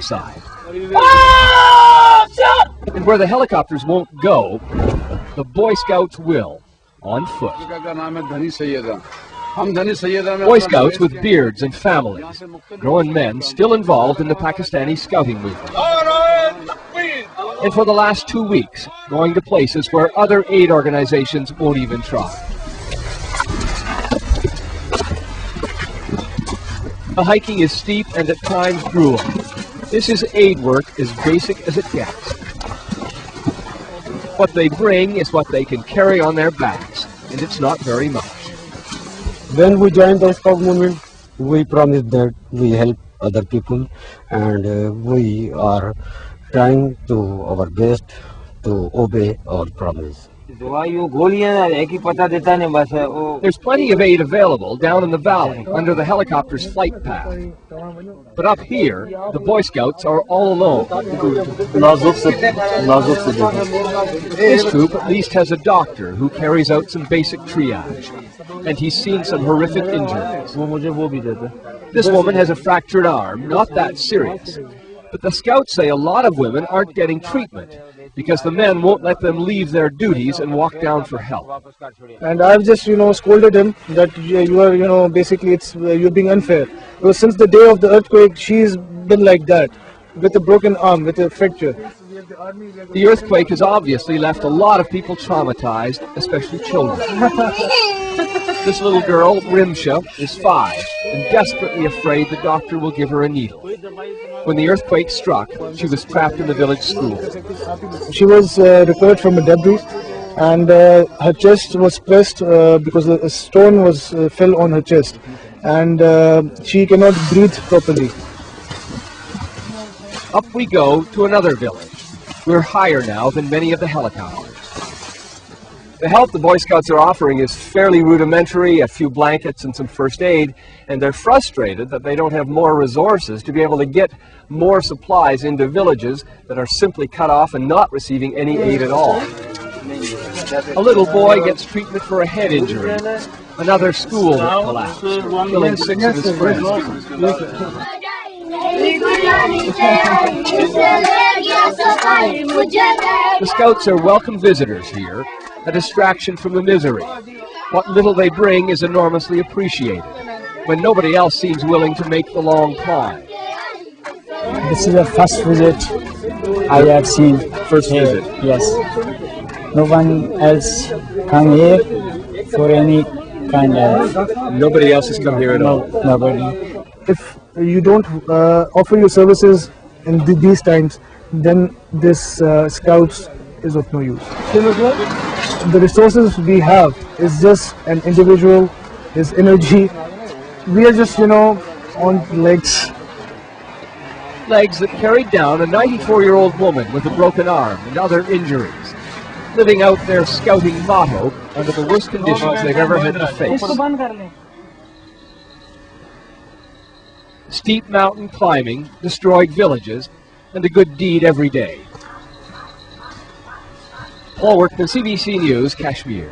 side. And where the helicopters won't go, the Boy Scouts will, on foot. Boy Scouts with beards and families, grown men still involved in the Pakistani scouting movement. And for the last 2 weeks, going to places where other aid organizations won't even try. The hiking is steep and at times grueling. This is aid work as basic as it gets. What they bring is what they can carry on their backs, and it's not very much. When we joined the Scout movement, we promised that we help other people, and we are trying to our best to obey our promise. There's plenty of aid available down in the valley under the helicopter's flight path. But up here, the Boy Scouts are all alone. This troop at least has a doctor who carries out some basic triage, and he's seen some horrific injuries. This woman has a fractured arm, not that serious. But the Scouts say a lot of women aren't getting treatment because the men won't let them leave their duties and walk down for help. And I've just, scolded him that you are, basically you're being unfair. Because since the day of the earthquake, she's been like that, with a broken arm, with a fracture. The earthquake has obviously left a lot of people traumatized, especially children. This little girl, Rimsha, is 5 and desperately afraid the doctor will give her a needle. When the earthquake struck, she was trapped in the village school. She was recovered from a debris, and her chest was pressed because a stone fell on her chest, and she cannot breathe properly. Up we go to another village. We're higher now than many of the helicopters. The help the Boy Scouts are offering is fairly rudimentary, a few blankets and some first aid, and they're frustrated that they don't have more resources to be able to get more supplies into villages that are simply cut off and not receiving any aid at all. A little boy gets treatment for a head injury. Another school that collapsed, killing 6 of his friends. The Scouts are welcome visitors here, a distraction from the misery. What little they bring is enormously appreciated, when nobody else seems willing to make the long climb. This is the first visit I have seen. First visit? Yes. No one else come here for any kind of... Nobody else has come here at all? Nobody. If you don't offer your services in these times, then this Scouts is of no use. The resources we have is just an individual, his energy. We are just, on legs. Legs that carried down a 94-year-old woman with a broken arm and other injuries, living out their scouting motto under the worst conditions they've ever had to face. Steep mountain climbing, destroyed villages, and a good deed every day. Paul Workman, CBC News, Kashmir.